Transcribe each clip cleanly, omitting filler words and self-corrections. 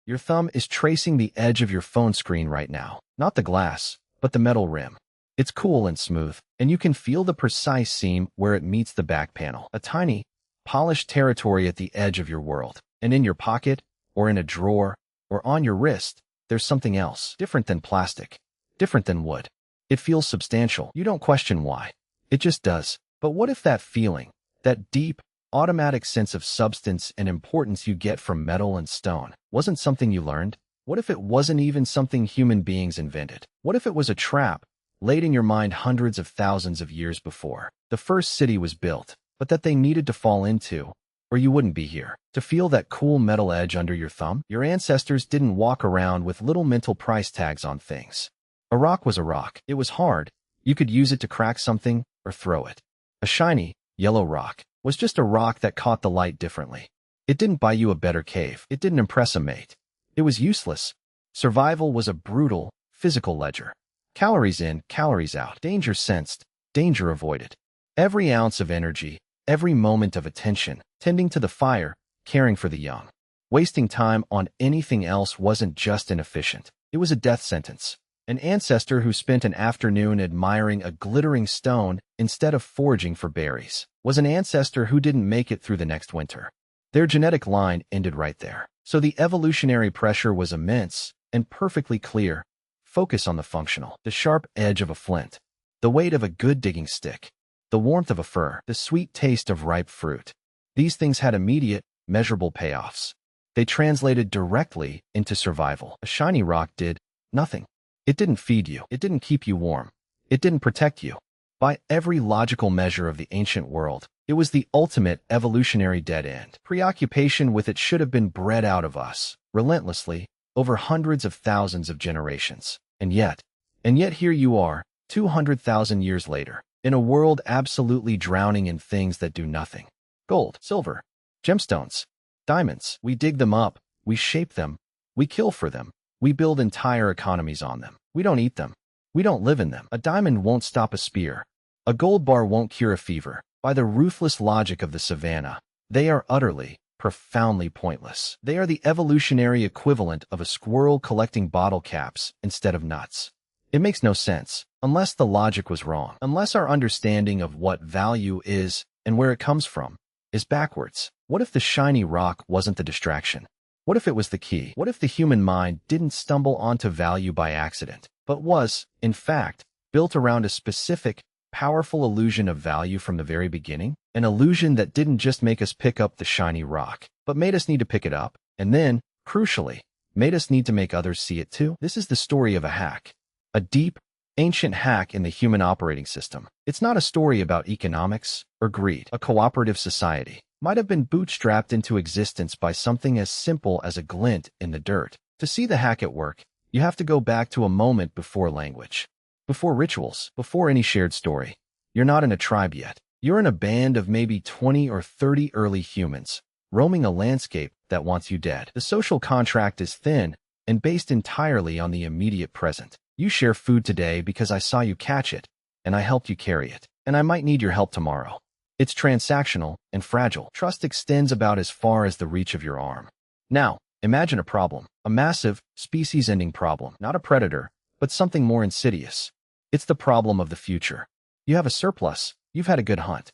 Your thumb is tracing the edge of your phone screen right now. Not the glass, but the metal rim. It's cool and smooth, and you can feel the precise seam where it meets the back panel. A tiny, polished territory at the edge of your world. And in your pocket, or in a drawer, or on your wrist, there's something else. Different than plastic. Different than wood. It feels substantial. You don't question why. It just does. But what if that feeling, that deep, automatic sense of substance and importance you get from metal and stone, wasn't something you learned? What if it wasn't even something human beings invented? What if it was a trap, laid in your mind hundreds of thousands of years before the first city was built, but that they needed to fall into, or you wouldn't be here? To feel that cool metal edge under your thumb? Your ancestors didn't walk around with little mental price tags on things. A rock was a rock. It was hard. You could use it to crack something or throw it. A shiny, yellow rock was just a rock that caught the light differently. It didn't buy you a better cave. It didn't impress a mate. It was useless. Survival was a brutal, physical ledger. Calories in, calories out. Danger sensed, danger avoided. Every ounce of energy, every moment of attention, tending to the fire, caring for the young. Wasting time on anything else wasn't just inefficient. It was a death sentence. An ancestor who spent an afternoon admiring a glittering stone instead of foraging for berries was an ancestor who didn't make it through the next winter. Their genetic line ended right there. So the evolutionary pressure was immense and perfectly clear. Focus on the functional, the sharp edge of a flint, the weight of a good digging stick, the warmth of a fir, the sweet taste of ripe fruit. These things had immediate, measurable payoffs. They translated directly into survival. A shiny rock did nothing. It didn't feed you. It didn't keep you warm. It didn't protect you. By every logical measure of the ancient world, it was the ultimate evolutionary dead end. Preoccupation with it should have been bred out of us, relentlessly, over hundreds of thousands of generations. And yet here you are, 200,000 years later, in a world absolutely drowning in things that do nothing. Gold, silver, gemstones, diamonds. We dig them up, we shape them, we kill for them, we build entire economies on them. We don't eat them. We don't live in them. A diamond won't stop a spear. A gold bar won't cure a fever. By the ruthless logic of the savannah, they are utterly, profoundly pointless. They are the evolutionary equivalent of a squirrel collecting bottle caps instead of nuts. It makes no sense, unless the logic was wrong, unless our understanding of what value is and where it comes from is backwards. What if the shiny rock wasn't the distraction? What if it was the key? What if the human mind didn't stumble onto value by accident, but was, in fact, built around a specific, powerful illusion of value from the very beginning? An illusion that didn't just make us pick up the shiny rock, but made us need to pick it up, and then, crucially, made us need to make others see it too? This is the story of a hack. A deep, ancient hack in the human operating system. It's not a story about economics or greed. A cooperative society might have been bootstrapped into existence by something as simple as a glint in the dirt. To see the hack at work, you have to go back to a moment before language, before rituals, before any shared story. You're not in a tribe yet. You're in a band of maybe 20 or 30 early humans, roaming a landscape that wants you dead. The social contract is thin and based entirely on the immediate present. You share food today because I saw you catch it, and I helped you carry it, and I might need your help tomorrow. It's transactional and fragile. Trust extends about as far as the reach of your arm. Now, imagine a problem, a massive, species-ending problem, not a predator, but something more insidious. It's the problem of the future. You have a surplus. You've had a good hunt.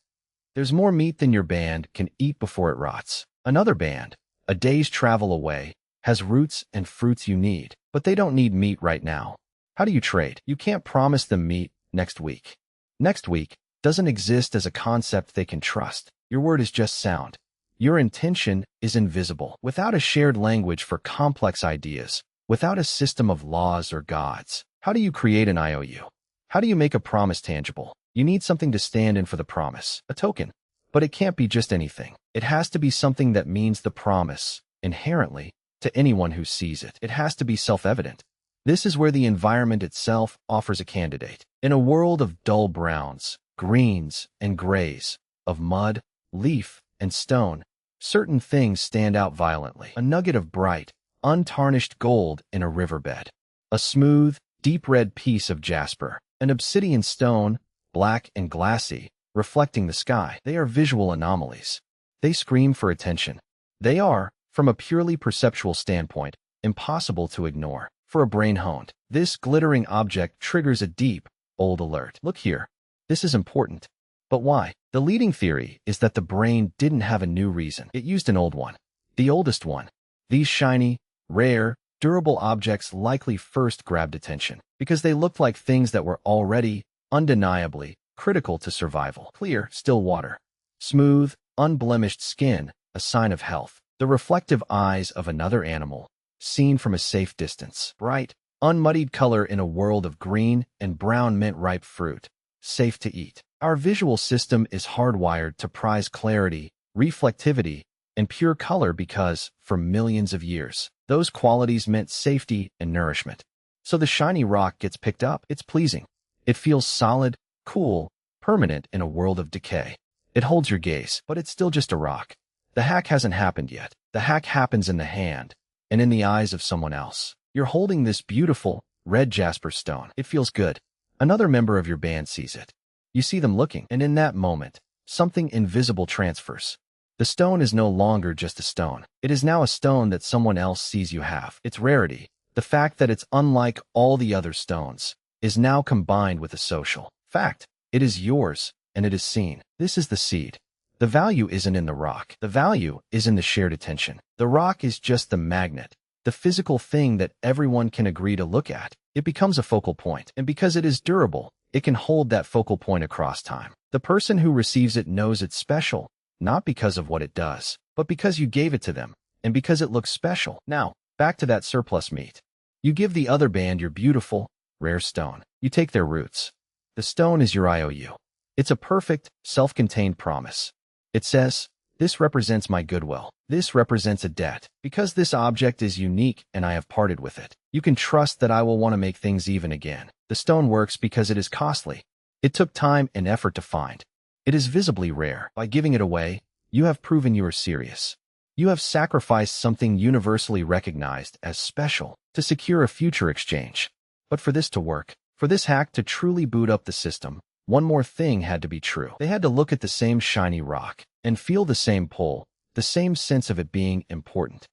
There's more meat than your band can eat before it rots. Another band, a day's travel away, has roots and fruits you need, but they don't need meat right now. How do you trade? You can't promise them meat next week. Next week doesn't exist as a concept they can trust. Your word is just sound. Your intention is invisible. Without a shared language for complex ideas, without a system of laws or gods, how do you create an IOU? How do you make a promise tangible? You need something to stand in for the promise, a token. But it can't be just anything. It has to be something that means the promise, inherently, to anyone who sees it. It has to be self-evident. This is where the environment itself offers a candidate. In a world of dull browns, greens, and grays, of mud, leaf, and stone, certain things stand out violently. A nugget of bright, untarnished gold in a riverbed. A smooth, deep red piece of jasper. An obsidian stone, black and glassy, reflecting the sky. They are visual anomalies. They scream for attention. They are, from a purely perceptual standpoint, impossible to ignore. For a brain honed, this glittering object triggers a deep, old alert. Look here. This is important. But why? The leading theory is that the brain didn't have a new reason. It used an old one. The oldest one. These shiny, rare, durable objects likely first grabbed attention because they looked like things that were already, undeniably, critical to survival. Clear, still water. Smooth, unblemished skin, a sign of health. The reflective eyes of another animal, seen from a safe distance. Bright, unmuddied color in a world of green and brown mint-ripe fruit, safe to eat. Our visual system is hardwired to prize clarity, reflectivity, and pure color because, for millions of years, those qualities meant safety and nourishment. So the shiny rock gets picked up. It's pleasing. It feels solid, cool, permanent in a world of decay. It holds your gaze, but it's still just a rock. The hack hasn't happened yet. The hack happens in the hand and in the eyes of someone else. You're holding this beautiful, red jasper stone. It feels good. Another member of your band sees it. You see them looking, and in that moment, something invisible transfers. The stone is no longer just a stone. It is now a stone that someone else sees you have. Its rarity, the fact that it's unlike all the other stones, is now combined with a social fact. It is yours, and it is seen. This is the seed. The value isn't in the rock. The value is in the shared attention. The rock is just the magnet, the physical thing that everyone can agree to look at. It becomes a focal point, and because it is durable, it can hold that focal point across time. The person who receives it knows it's special, not because of what it does, but because you gave it to them, and because it looks special. Now, back to that surplus meat. You give the other band your beautiful, rare stone. You take their roots. The stone is your IOU. It's a perfect, self-contained promise. It says, this represents my goodwill. This represents a debt. Because this object is unique and I have parted with it, you can trust that I will want to make things even again. The stone works because it is costly. It took time and effort to find. It is visibly rare. By giving it away, you have proven you are serious. You have sacrificed something universally recognized as special to secure a future exchange. But for this to work, for this hack to truly boot up the system, one more thing had to be true. They had to look at the same shiny rock and feel the same pull, the same sense of it being important.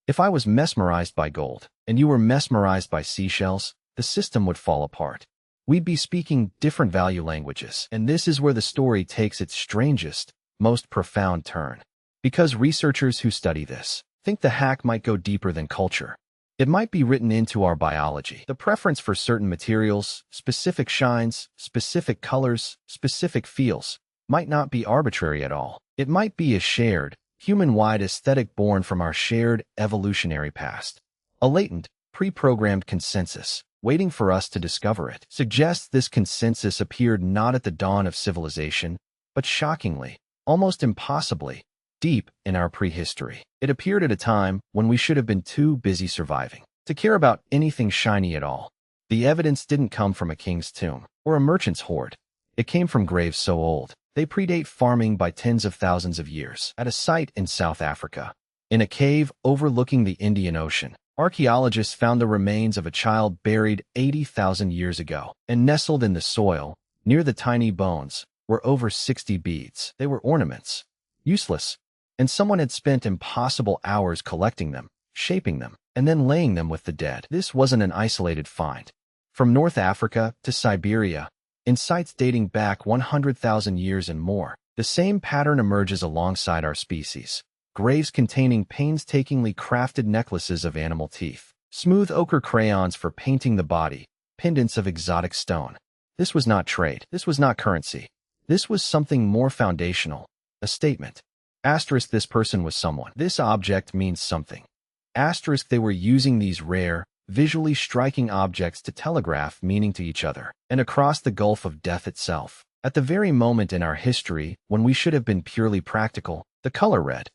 If I was mesmerized by gold, and you were mesmerized by seashells, the system would fall apart. We'd be speaking different value languages, and this is where the story takes its strangest, most profound turn. Because researchers who study this think the hack might go deeper than culture. It might be written into our biology. The preference for certain materials, specific shines, specific colors, specific feels, might not be arbitrary at all. It might be a shared, human-wide aesthetic born from our shared evolutionary past. A latent, pre-programmed consensus, waiting for us to discover it, suggests this consensus appeared not at the dawn of civilization, but shockingly, almost impossibly, deep in our prehistory. It appeared at a time when we should have been too busy surviving to care about anything shiny at all. The evidence didn't come from a king's tomb or a merchant's hoard. It came from graves so old, they predate farming by tens of thousands of years. At a site in South Africa, in a cave overlooking the Indian Ocean, archaeologists found the remains of a child buried 80,000 years ago, and nestled in the soil, near the tiny bones, were over 60 beads. They were ornaments. Useless. And someone had spent impossible hours collecting them, shaping them, and then laying them with the dead. This wasn't an isolated find. From North Africa to Siberia, in sites dating back 100,000 years and more, the same pattern emerges alongside our species. Graves containing painstakingly crafted necklaces of animal teeth, smooth ochre crayons for painting the body, pendants of exotic stone. This was not trade. This was not currency. This was something more foundational, a statement. Asterisk, this person was someone. This object means something. Asterisk, they were using these rare, visually striking objects to telegraph meaning to each other, and across the gulf of death itself. At the very moment in our history when we should have been purely practical, the color red.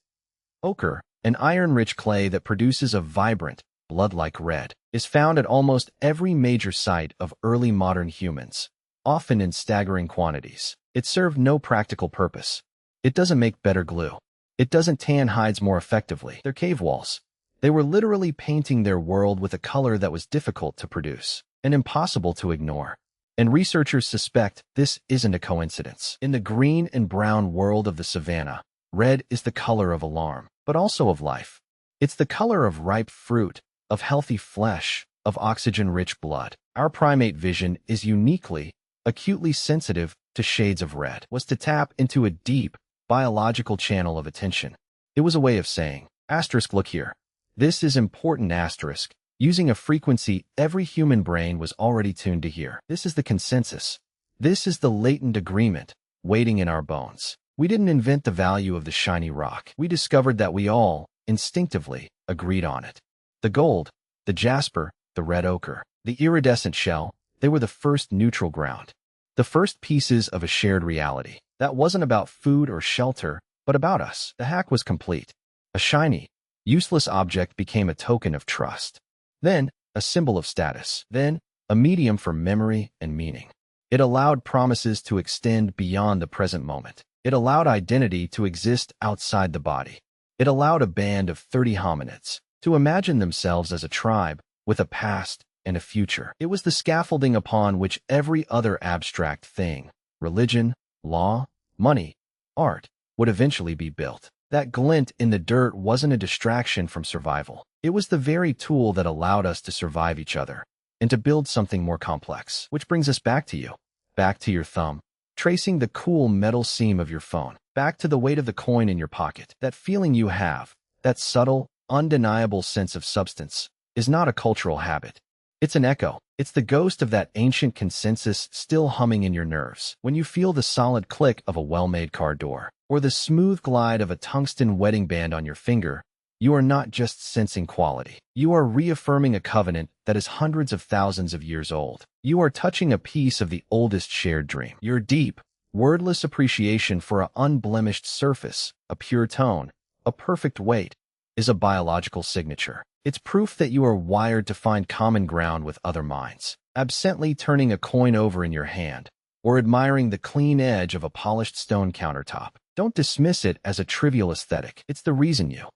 Ochre, an iron-rich clay that produces a vibrant, blood-like red, is found at almost every major site of early modern humans, often in staggering quantities. It served no practical purpose. It doesn't make better glue. It doesn't tan hides more effectively. They're cave walls. They were literally painting their world with a color that was difficult to produce and impossible to ignore. And researchers suspect this isn't a coincidence. In the green and brown world of the savannah, red is the color of alarm, but also of life. It's the color of ripe fruit, of healthy flesh, of oxygen-rich blood. Our primate vision is uniquely, acutely sensitive to shades of red, was to tap into a deep, biological channel of attention. It was a way of saying, asterisk, look here. This is important, asterisk, using a frequency every human brain was already tuned to hear. This is the consensus. This is the latent agreement, waiting in our bones. We didn't invent the value of the shiny rock. We discovered that we all, instinctively, agreed on it. The gold, the jasper, the red ochre, the iridescent shell, they were the first neutral ground. The first pieces of a shared reality. That wasn't about food or shelter, but about us. The hack was complete. A shiny, useless object became a token of trust. Then, a symbol of status. Then, a medium for memory and meaning. It allowed promises to extend beyond the present moment. It allowed identity to exist outside the body. It allowed a band of 30 hominids to imagine themselves as a tribe with a past and a future. It was the scaffolding upon which every other abstract thing, religion, law, money, art, would eventually be built. That glint in the dirt wasn't a distraction from survival. It was the very tool that allowed us to survive each other and to build something more complex. Which brings us back to you, back to your thumb, tracing the cool metal seam of your phone, back to the weight of the coin in your pocket. That feeling you have, that subtle, undeniable sense of substance, is not a cultural habit. It's an echo. It's the ghost of that ancient consensus still humming in your nerves. When you feel the solid click of a well-made car door, or the smooth glide of a tungsten wedding band on your finger, you are not just sensing quality. You are reaffirming a covenant that is hundreds of thousands of years old. You are touching a piece of the oldest shared dream. Your deep, wordless appreciation for an unblemished surface, a pure tone, a perfect weight, is a biological signature. It's proof that you are wired to find common ground with other minds. Absently turning a coin over in your hand, or admiring the clean edge of a polished stone countertop, don't dismiss it as a trivial aesthetic. It's the reason you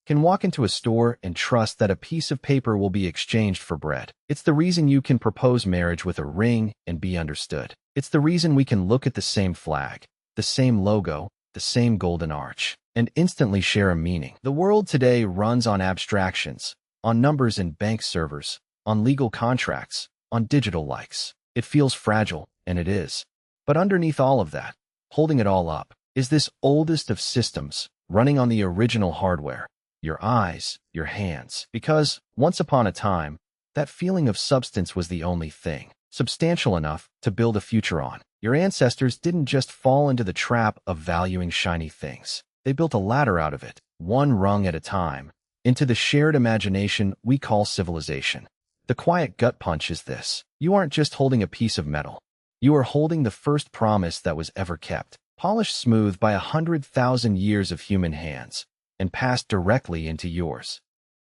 can walk into a store and trust that a piece of paper will be exchanged for bread. It's the reason you can propose marriage with a ring and be understood. It's the reason we can look at the same flag, the same logo, the same golden arch, and instantly share a meaning. The world today runs on abstractions, on numbers in bank servers, on legal contracts, on digital likes. It feels fragile, and it is. But underneath all of that, holding it all up, is this oldest of systems, running on the original hardware. Your eyes, your hands. Because, once upon a time, that feeling of substance was the only thing substantial enough to build a future on. Your ancestors didn't just fall into the trap of valuing shiny things. They built a ladder out of it, one rung at a time, into the shared imagination we call civilization. The quiet gut punch is this. You aren't just holding a piece of metal. You are holding the first promise that was ever kept, polished smooth by 100,000 years of human hands, and passed directly into yours.